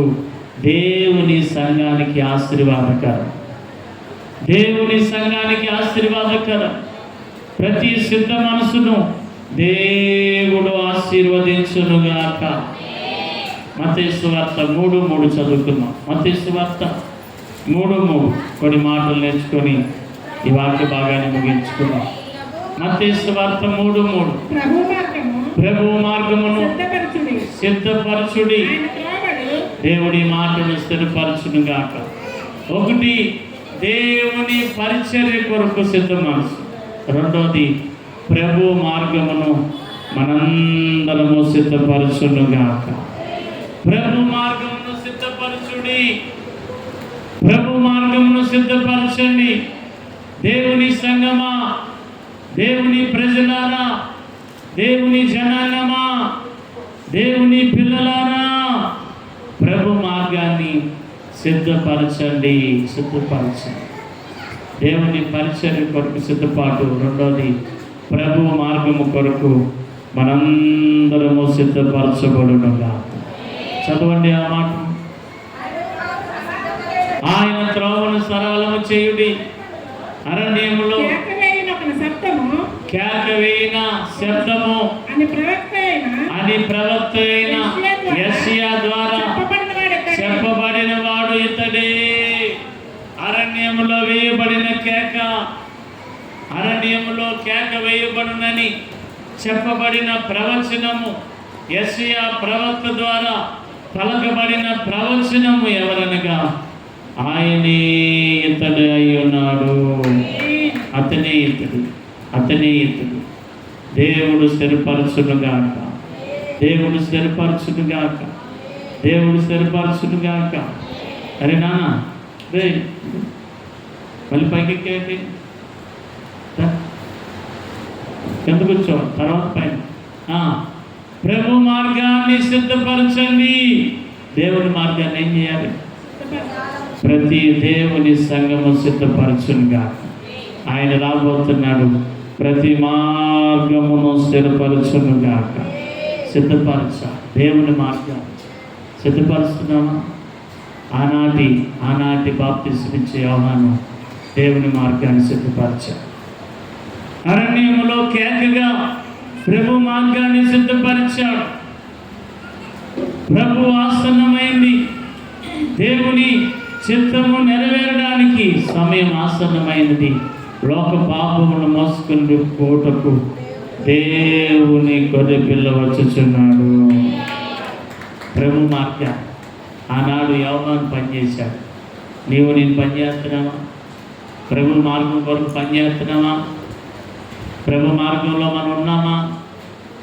దేవుని సంఘానికి ఆశీర్వాదకరం. దేవుని సంఘానికి ఆశీర్వాదకరం. ప్రతి సిద్ధ మనసును దేవుడు ఆశీర్వదించునుగాక. మత్తయి సువార్త 3:3 చదువుకున్నాం. మత్తయి సువార్త 3:3 కొన్ని మాటలు నేర్చుకొని ఈ వాక్య భాగాన్ని ముగించుకున్నాం. మత్తయి సువార్త 3:3 ప్రభు మార్గమును సిద్ధపరచుడి, దేవుడి మాటను స్థిరపరచునుగాక. 1 దేవుని పరిచర్య కొరకు సిద్ధ మనసు. 2 ప్రభు మార్గమును మనందరము సిద్ధపరచునుగాక. ప్రభు మార్గమును సిద్ధపరచుడి. ప్రభు మార్గమును సిద్ధపరచండి. దేవుని సంగమా, దేవుని ప్రజలారా, దేవుని జనాంగమా, దేవుని పిల్లలారా, ప్రభు మార్గాన్ని సిద్ధపరచండి. దేవుని పరిచర్య కొరకు సిద్ధపాటు. 2 ప్రభు మార్గము కొరకు మనందరము సిద్ధపరచబడునుగా. చదవండి ఆ మాట. ఆయన త్రోవను సరళము చేయుడి, అరణ్యములో కేక వేయిన శబ్దము అని ప్రవక్త అయిన యెషయా ద్వారా చెప్పబడిన వాడు ఇతడే. అరణ్యములో వేయబడిన కేక, అరణ్యములో కేక వేయబడునని చెప్పబడిన ప్రవచనము, యెషయా ప్రవక్త ద్వారా పలకబడిన ప్రవచనము ఎవరనగా ఆయనే ఇతడు అయి ఉన్నాడు. అతనే ఇతడు. దేవుడు స్థిరపరచునుగాక. అరే నాన్న, రే మళ్ళీ పైకి ఎక్కేది కింద కూర్చో, తర్వాత పైన. ప్రభు మార్గాన్ని సిద్ధపరచండి. దేవుని మార్గాన్ని ఏం చేయాలి? ప్రతి దేవుని సంఘము సిద్ధపరచునుగా. ఆయన రాబోతున్నాడు. ప్రతి మార్గమును స్థిరపరచునుగాక. దేవుని మార్గం సిద్ధపరుస్తున్నామా? ఆనాటి బాప్తిస్మం ఇచ్చే యోహాను దేవుని మార్గాన్ని సిద్ధపరచాడు. అరణ్యములో కేకగా ప్రభు మార్గాన్ని సిద్ధపరిచాడు. ప్రభు ఆసన్నమైంది. దేవుని చిత్తము నెరవేరడానికి సమయం ఆసన్నమైనది. లోక పాపమును మోసుకుని పోటకు దేవుని గొర్రె పిల్ల వచ్చుచున్నాడు. ప్రభు మార్గం ఆనాడు యోహాను పనిచేశాడు. నేను పనిచేస్తున్నావా? ప్రభు మార్గం కొరకు పనిచేస్తున్నావా? ప్రభు మార్గంలో మనం ఉన్నామా?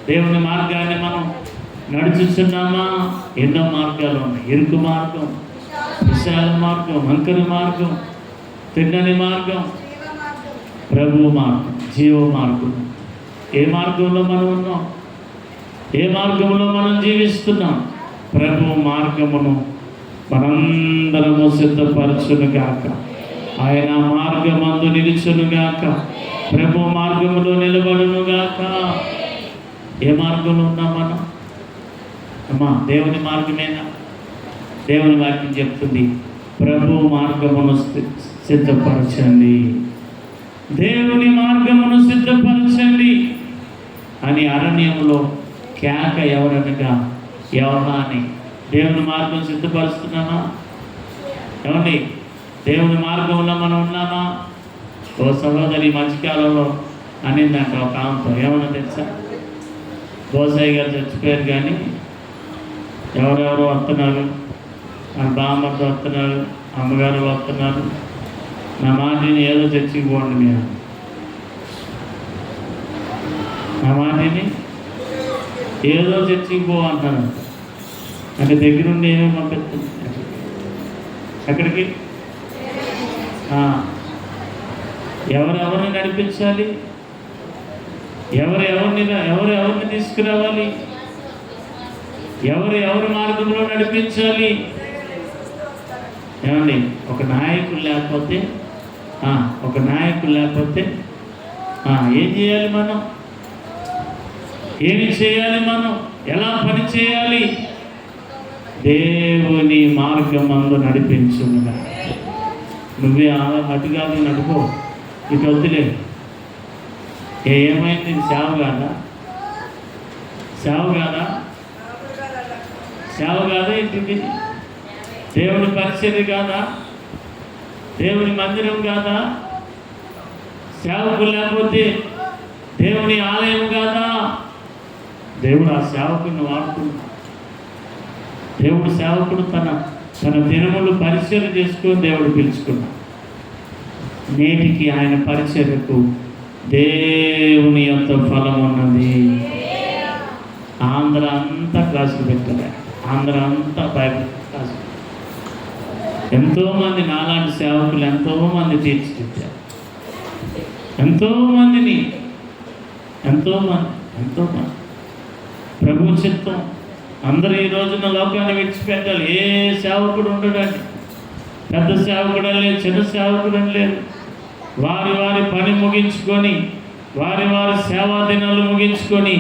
దేవుని మార్గాన్ని మనం నడుచుతున్నామా? ఎన్నో మార్గాలు ఉన్నాయి. ఇరుకు మార్గం, విశాల మార్గం, వంకర మార్గం, తిన్నని మార్గం, ప్రభు మార్గం, జీవ మార్గం. ఏ మార్గంలో మనం ఉన్నాం? ఏ మార్గంలో మనం జీవిస్తున్నాం? ప్రభు మార్గమును మనందరము సిద్ధపరచునుగాక. ఆయన మార్గమందు నిలుచునుగాక. ప్రభు మార్గములో నిలబడునుగాక. ఏ మార్గంలో ఉన్నాం మనం? అమ్మా, దేవుని మార్గమేనా? దేవుని వాక్యం చెప్తుంది, ప్రభు మార్గమును సిద్ధపరచండి, దేవుని మార్గమును సిద్ధపరచండి అని అరణ్యంలో కేక ఎవరనగా యోహానే. దేవుని మార్గం సిద్ధపరుస్తున్నామా? ఏమండి, దేవుని మార్గంలో మనం ఉన్నామా? ఓ సహోదరి మధ్యకాలంలో అనిందంట ఒక ఆమెతో. ఏమన్నా తెలుసా? బోసయ్య గారు చచ్చిపోయారు, కానీ ఎవరెవరో వస్తున్నారు, నా బామ్మతో వస్తున్నారు, అమ్మగారు వస్తున్నారు, నా మాటిని ఏదో చచ్చిపోండి మీరు, నా మాటిని ఏదో చచ్చిపో అంటారు. అంటే దగ్గరుండి ఏమేమి పంపిస్తుంది అక్కడికి? ఎవరెవరిని నడిపించాలి? ఎవరెవరిని తీసుకురావాలి? ఎవరి మార్గంలో నడిపించాలి? ఏమండి, ఒక నాయకుడు లేకపోతే ఏం చేయాలి మనం? ఏమి చేయాలి మనం? ఎలా పని చేయాలి? దేవుని మార్గమందు నడిపించుగా. నువ్వే అటు కాదు నడుకో, ఇటు వద్దులే. ఏమైంది? సేవ కాదా? ఇంటికి దేవుని పరిచర్య కాదా? దేవుని మందిరం కాదా? సేవకులు లేకపోతే దేవుని ఆలయం కాదా? దేవుడు ఆ సేవకుని వాడుతున్నాడు. దేవుడు సేవకుడు తన దినములు పరిచర్య చేసుకొని దేవుడు పిలుచుకున్నాడు. నేటికి ఆయన పరిచర్యకు దేవుని యొక్క ఫలం ఉన్నది. ఆంధ్ర అంతా క్లాసులు పెట్టారు, ఆంధ్ర అంతా బైబిల్ క్లాసు. ఎంతోమంది నాలాంటి సేవకులు ఎంతోమంది తీర్చిదిద్దారు, ఎంతోమంది ప్రభు చిత్తం. అందరూ ఈ రోజున లోకాన్ని విడిచిపెట్టాలి. ఏ సేవకుడు ఉండడండి, పెద్ద సేవకుడు లేదు, చిన్న సేవకుడు లేదు. వారి పని ముగించుకొని, వారి సేవా దినాలు ముగించుకొని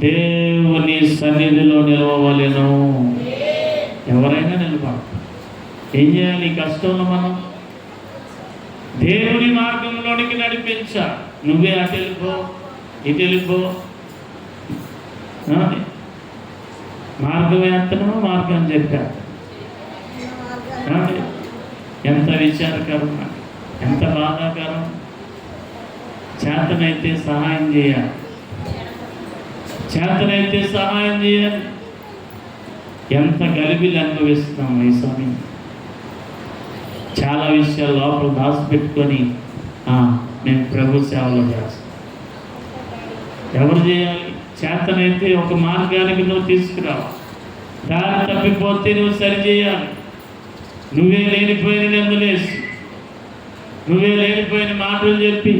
దేవుని సన్నిధిలో నిలవలేను. ఎవరైనా నిలబడతారు. ఏం చేయాలి? ఈ కష్టంలో మనం దేవుని మార్గంలోనికి నడిపించా. నువ్వే అటు వెళ్ళిపో, ఇటు వెళ్ళిపో. మార్గం ఎంతనో మార్గం చెప్పారు. ఎంత విచారకరం, ఎంత బాధాకరం. చేతనైతే సహాయం చేయాలి, ఎంత గలిబిలు అనుభవిస్తున్నాం ఈ సమయం. చాలా విషయాలు లోపల దాచిపెట్టుకొని మేము ప్రభు సేవలో చేస్తాం. ఎవరు చేయాలి? చేతనైతే ఒక మార్గానికి నువ్వు తీసుకురావాలి. దారి తప్పిపోతే నువ్వు సరిచేయాలి. నువ్వే లేనిపోయిన నిందలేసి, నువ్వే లేనిపోయిన మాటలు చెప్పి,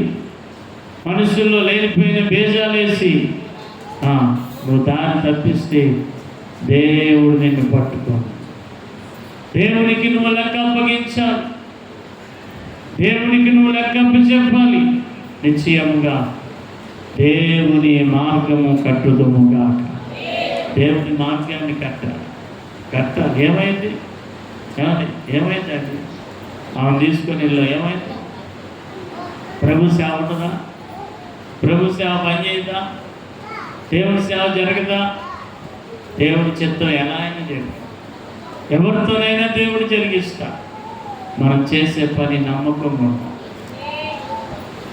మనుషుల్లో లేనిపోయిన బేజాలేసి నువ్వు దారి తప్పిస్తే దేవుడు నిన్ను పట్టుకో. దేవునికి నువ్వు లెక్క అప్పగించాలి, దేవునికి నువ్వు లెక్క చెప్పాలి. నిశ్చయముగా దేవుని మార్గము కట్టుదుముగాక. దేవుని మార్గాన్ని కట్టాలి. ఏమైంది అండి? ఆమె తీసుకొని ఇల్లు ఏమైంది? ప్రభు సేవ ఉంటుందా? ప్రభు సేవ పనిచేయదా? దేవుని సేవ జరగదా? దేవుడి చిత్తం ఎలా అయినా జరుగుతుంది. ఎవరితోనైనా దేవుడు జరిగిస్తా. మనం చేసే పని నమ్మకం ఉండాలి.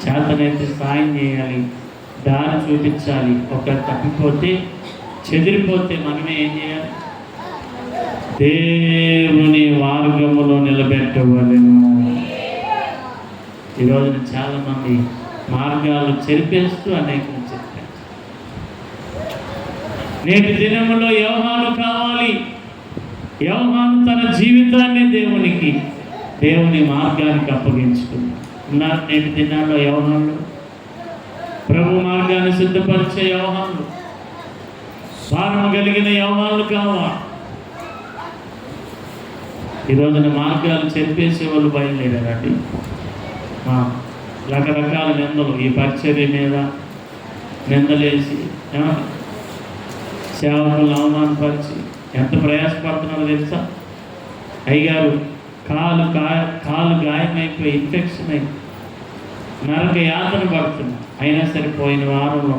చేతనైతే సాయం చేయాలి, దారి చూపించాలి. ఒకరు తప్పిపోతే, చెదిరిపోతే మనమే ఏం చేయాలి? దేవుని మార్గములో నిలబెట్టవలెను. ఈరోజున చాలామంది మార్గాలు చెరిపేస్తూ అనేకం చెప్పారు. నేటి దినములో యోహాను కావాలి. యోహాను తన జీవితాన్ని దేవుని మార్గానికి అప్పగించుకున్నాడు. ఉన్నారు నేటి దినాల్లో యోహాను, ప్రభు మార్గాన్ని సిద్ధపరిచే యోహాను, భారం కలిగిన యోహాను కావాలి. ఈ రోజున మార్గాలు చెప్పేసే వాళ్ళు బయలుదేరారండి. రకరకాల నిందలు ఈ పరిచర్య మీద నిందలేసి సేవకులను అవమానపరిచి ఎంత ప్రయాసపడుతున్నారో తెలుసా? అయ్యగారు కాలు గాయమైపోయి ఇన్ఫెక్షన్ అయి నరక యాతన పడుతున్నా. అయినా సరే పోయిన వారంలో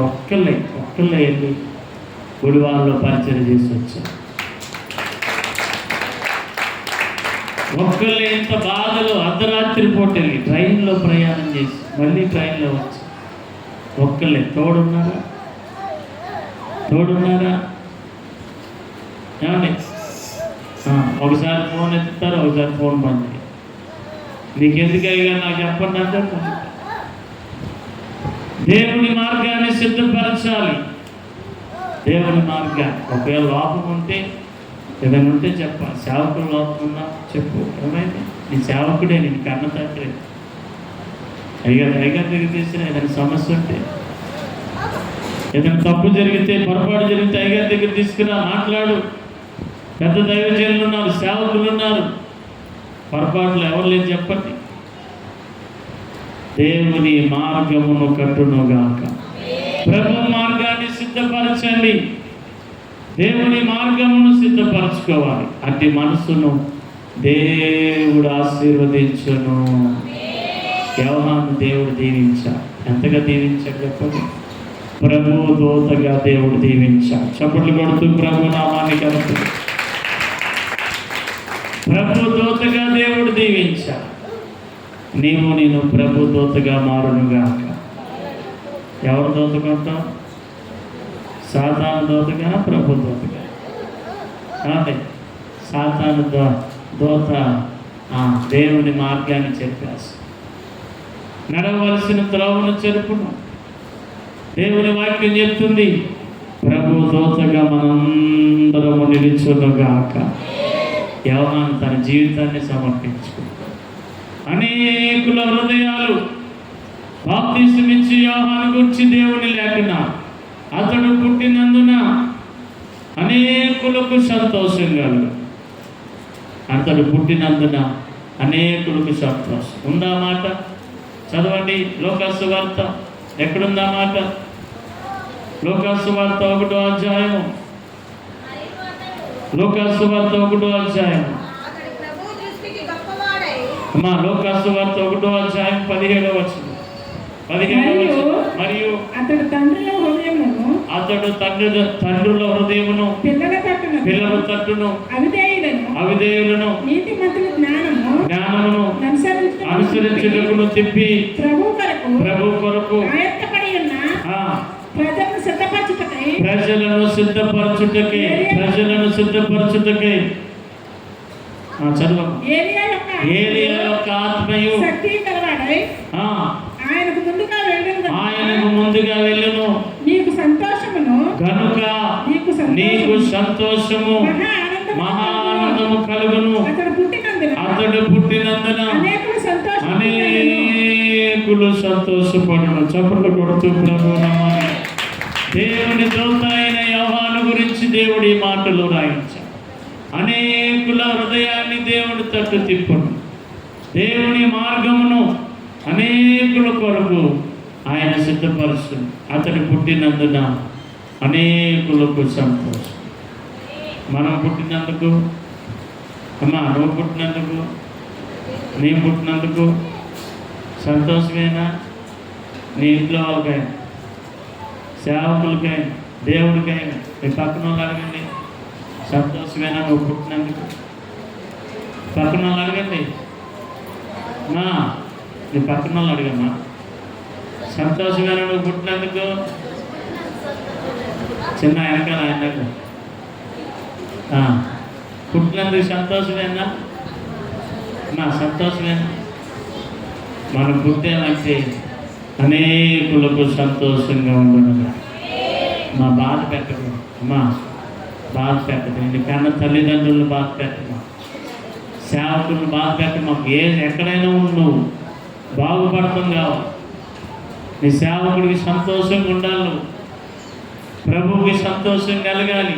ఒక్కళ్ళే వెళ్ళి గుడివాడలో పరిచయం చేసి వచ్చారు. ఒక్కళ్ళే ఇంత బాధలు అర్ధరాత్రి పూట వెళ్ళి ట్రైన్లో ప్రయాణం చేసి మళ్ళీ ట్రైన్లో వచ్చి ఒక్కళ్ళే తోడున్నారా ఏమండి? ఒకసారి ఫోన్ ఎత్తుతారు, ఒకసారి ఫోన్ బంద్. నీకెందుకయ్యా నాకు చెప్పండి అంటే దేవుని మార్గాన్ని సిద్ధపరచాలి. దేవుని మార్గాన్ని ఒకవేళ లోపం ఉంటే ఏదైనా ఉంటే చెప్పాలి. సేవకుడు లోపం ఉన్నా చెప్పు, ఏమైంది? నీ సేవకుడే, నేను కన్న తండ్రి. అయ్యగారు దగ్గర తీసిన ఏదైనా సమస్య ఉంటే, ఏదైనా తప్పు జరిగితే, పొరపాటు జరిగితే అయ్యగారి దగ్గర తీసుకురా, మాట్లాడు. పెద్ద దైవజనులు ఉన్నారు, సేవకులు ఉన్నారు, పొరపాట్లు ఎవరు లేదు చెప్పండి. దేవుని మార్గమును కట్టునుగాక. ప్రభు మార్గాన్ని సిద్ధపరచండి. దేవుని మార్గమును సిద్ధపరచుకోవాలి. అట్టి మనసును దేవుడు ఆశీర్వదించును. యోహాను దేవుడు దీవించాడు. ఎంతగా దీవించాడు చెప్పండి? ప్రభు దూతగా దేవుడు దీవించాడు. చప్పట్లు కొడుతూ ప్రభు నామాన్ని కలుపుతుంది. ప్రభు దూతగా దేవుడు దీవించాడు. నేను ప్రభు దూతగా మారునుగాక. ఎవరు దూత కొంటాం? సాతాను దూతగా, ప్రభు దూతగా? అంటే సాతాను దూత దేవుని మార్గాన్ని చెప్పేసి నడవలసిన త్రోవను చెరుపును. దేవుని వాక్యం చెప్తుంది, ప్రభు దూతగా మనందరము నిలుచునుగాక. యోహాను తన జీవితాన్ని సమర్పించుకుంటాడు. అనేకుల హృదయాలు బాప్తిసమిచ్చి యోహాను గురించి దేవుని లేఖన అతడు పుట్టినందున అనేకులకు సంతోషం కలుగు. అతడు పుట్టినందున అనేకులకు సంతోషం. ఉందా మాట? చదవండి లోకాసు వార్త. ఎక్కడుందా మాట? లోకాసు వార్త 1వ అధ్యాయము. లోకాసు వార్త 1వ అధ్యాయం. అమ్మా, లోకాసు వార్త 1వ అధ్యాయం 17వ వచనం. మరియు అతడు తండ్రుల హృదయమును పిల్లల తట్టును అవిధేయులను జ్ఞానమును అనుసరించుటకును తిప్పి ప్రభు కొరకు ప్రజలను సిద్ధపరచుటకే చదువు. ఏలియా యొక్క ఆత్మయు ఆయనకు ముందుగా వెళ్ళును. నీకు సంతోషమును కనుక నీకు సంతోషము మహానందము కలుగును. అతడు పుట్టినందున అనేకులు సంతోషపడును. చప్పట్లు కొడుతూ ప్రభు నామాన్ని. దేవుని దూత అయిన యోహాను గురించి దేవుడి మాటలు రాయించాడు. అనేకుల హృదయాన్ని దేవుడు తట్టు తిప్పును. దేవుని మార్గమును అనేకుల కొరకు ఆయన సిద్ధపరుస్తుంది. అతడు పుట్టినందున అనేకులకు సంతోషం. మనం పుట్టినందుకు, అమ్మా నువ్వు పుట్టినందుకు, నేను పుట్టినందుకు సంతోషమేనా? నీ ఇంట్లో వాళ్ళకైనా, సేవకులకైనా, దేవుడికైనా, మీ పక్కన వాళ్ళు అడగండి, సంతోషమేనా నువ్వు పుట్టినందుకు? పక్కన వాళ్ళు అడగండి. నీ పక్కన వాళ్ళు అడిగమ్మా, సంతోషమేనా నువ్వు పుట్టినందుకు? చిన్న వెనకాల ఆయన పుట్టినందుకు సంతోషమేనా? నా సంతోషమేనా? మనం పుట్టామంటే అనేకులకు సంతోషంగా ఉండను. మా బాధ పెట్టదు అమ్మా, బాధ పెట్టదు. నీ కన్న తల్లిదండ్రులను బాధ పెట్టమా, సేవకులను బాధ పెట్టమా. ఎక్కడైనా ఉండు, బాగుపడతాం కావాలి. నీ సేవకుడికి సంతోషంగా ఉండాలి, నువ్వు ప్రభువుకి సంతోషం కలగాలి,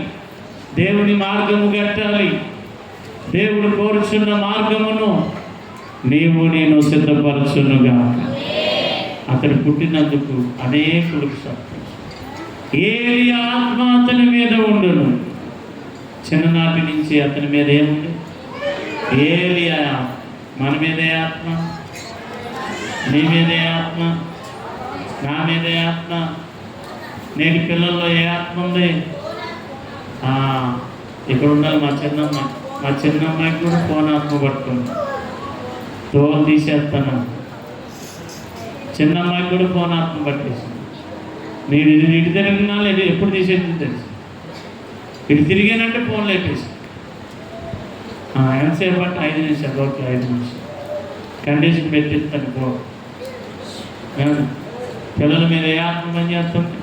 దేవుని మార్గము కట్టాలి, దేవుడు కోరుచున్న మార్గమును నీవు నేను సిద్ధపరచునుగా. అతడు పుట్టినందుకు అనేకులకు సంతోషం. ఏలియా ఆత్మ అతని మీద ఉండును. చిన్ననాటి నుంచి అతని మీద ఏముంది? ఏలియా. మన మీదే ఆత్మ, నీ మీదే ఆత్మ, నా మీదే ఆత్మ. నేటి పిల్లల్లో ఏ ఆత్మ ఉంది? ఇక్కడ ఉండాలి మా చిన్నమ్మాయికి కూడా ఫోన్ ఆత్మ పట్టుకుంది. తోలు తీసేస్తాను. చిన్నమ్మాయికి కూడా ఫోన్ ఆత్మ పట్టేసింది. నేను ఇటు తిరిగినా లేదు, ఎప్పుడు తీసేది తెలుసు. ఇటు తిరిగానంటే ఫోన్ లేపేసి ఎంతసేపు అంటే 5 నిమిషాలు. ఓకే 5 నిమిషాలు కండిషన్ పెట్టిస్తాను ఫోన్. పిల్లల మీద ఏ ఆత్మ పని చేస్తుంది?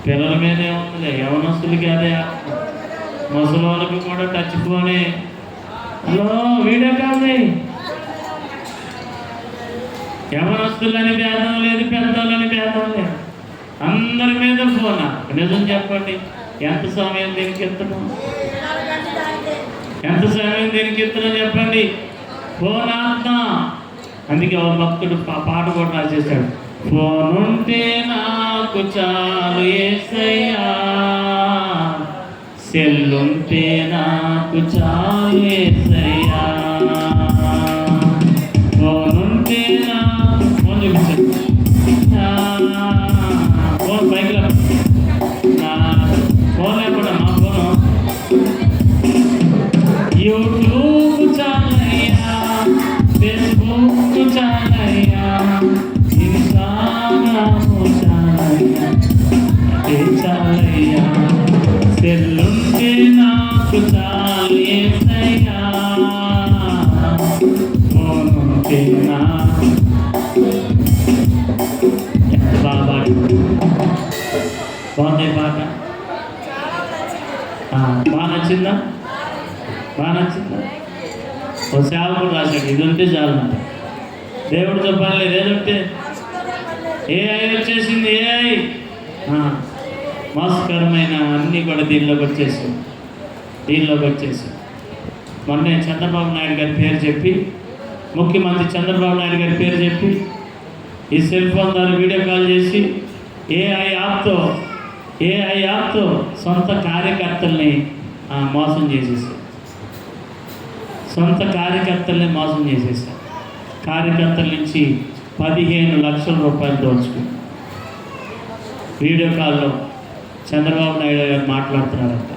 పిల్లల మీదే ఉంది. యవనస్తులకి అదే ఆత్మ. ముసలి వాళ్ళకి కూడా టచ్ ఫోనే. హలో వీడియో కాదు. యవనస్తులని భేదం లేదు, పెద్దలని భేదం లేదు, అందరి మీద ఫోన్. నిజం చెప్పండి, ఎంత సమయం దీనికి ఎత్తడం? ఎంత సమయం దీనికి ఎత్తడం చెప్పండి? ఫోన్ ఆత్మ. అందుకే ఒక భక్తుడు పాట కూడా రాసేసాడు. ఫోన్ ఉంటే నాకు చాలు యేసయ్యా, సెల్లుంటే నాకు చాలు యేసయ్యా. ఫోన్ ఉంటే నాకు ఫోన్ చూపించండి. ఫోన్ బైక్లో ఫోన్ లేకుండా మా ఫోను యూట్యూబ్ చాలయ్యా, ఫేస్బుక్ చాలయ్యా, ఇన్స్టాగ్రాము చాలయ్యా, అదే చాలయ్యా, సెల్లుంటే నాకు చాలు యేసయ్యా, ఫోన్ ఉంటే నాకు. ఎంత బాగా బాగుంది పాట. బాగా నచ్చిందా? బాగా నచ్చిందా? ఓ సేవకుడు రాశాడు, ఇది ఉంటే చాలంట. దేవుడితో పని లేదు, ఏదంటే ఏఐ వచ్చేసింది. ఏఐ మోసకరమైన అన్నీ కూడా దీనిలోకి వచ్చేసి మొన్నే చంద్రబాబు నాయుడు గారి పేరు చెప్పి, ముఖ్యమంత్రి చంద్రబాబు నాయుడు గారి పేరు చెప్పి ఈ సెల్ ఫోన్ ద్వారా వీడియో కాల్ చేసి ఏఐ యాప్తో సొంత కార్యకర్తల్ని మోసం చేసేసారు. కార్యకర్తల నుంచి 15 లక్షల రూపాయలు దోచుకుని వీడియో కాల్లో చంద్రబాబు నాయుడు గారు మాట్లాడుతున్నారంట.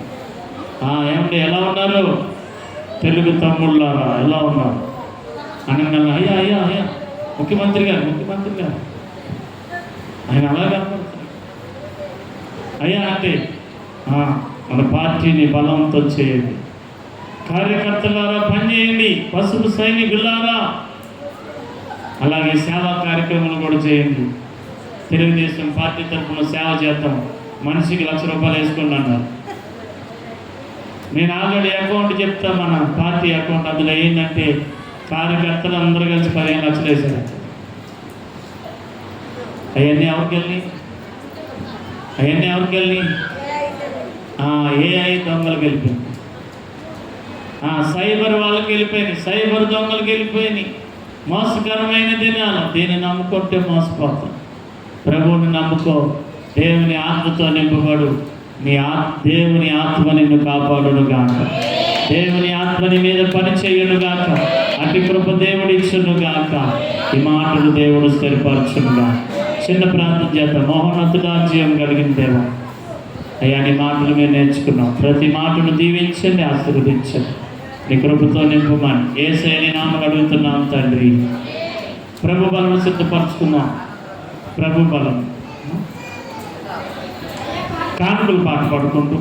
ఏమంటే ఎలా ఉన్నారు తెలుగు తమ్ముళ్ళారా, ఎలా ఉన్నారు అనగా అయ్యా అయ్యా అయ్యా ముఖ్యమంత్రి గారు ఆయన అలా కనపడుతున్నారు. అయ్యా అంటే మన పార్టీని బలంతో చేయండి, కార్యకర్తలారా పనిచేయండి, పసుపు సైనికులారా అలాగే సేవా కార్యక్రమాలు కూడా చేయండి. తెలుగుదేశం పార్టీ తరఫున సేవ చేద్దాం, మనిషికి 1,00,000 రూపాయలు వేసుకోండి అన్నారు. నేను ఆల్రెడీ అకౌంట్ చెప్తా, మన పార్టీ అకౌంట్. అందులో ఏంటంటే కార్యకర్తలు అందరూ కలిసి 15 లక్షలు వేశారు. అవన్నీ ఎవరికి వెళ్ళి ఏఐ దొంగలకు వెళ్ళిపోయింది. సైబర్ వాళ్ళకి వెళ్ళిపోయినాయి, సైబర్ దొంగలకు వెళ్ళిపోయినాయి. మోసకరమైన దినాలు. దీన్ని నమ్ముకుంటే మోసపోతాం. ప్రభువుని నమ్ముకో, దేవుని ఆత్మతో నింపబడు. దేవుని ఆత్మ నిన్ను కాపాడును గాక, దేవుని ఆత్మని మీద పని చేయును గాక, అతి కృప దేవుడు ఇచ్చును గాక. ఈ మాటలు దేవుడు స్థిరపరచును గాక. చిన్న ప్రార్థన చేద్దాం. మహోన్నతుడా, జీవం కలిగిన దేవా, అయ్యా నీ మాటలు మేము నేర్చుకున్నాం. ప్రతి మాటను దీవించండి, ఆశీర్వదించండి, నీ కృపతో నింపమని యేసయ్య నామమున అడుగుతున్నాం తండ్రి. ప్రభు బలం సిద్ధపరచుకున్నాం. ప్రభు బలం కానుకలు పాట పాడుకుంటూ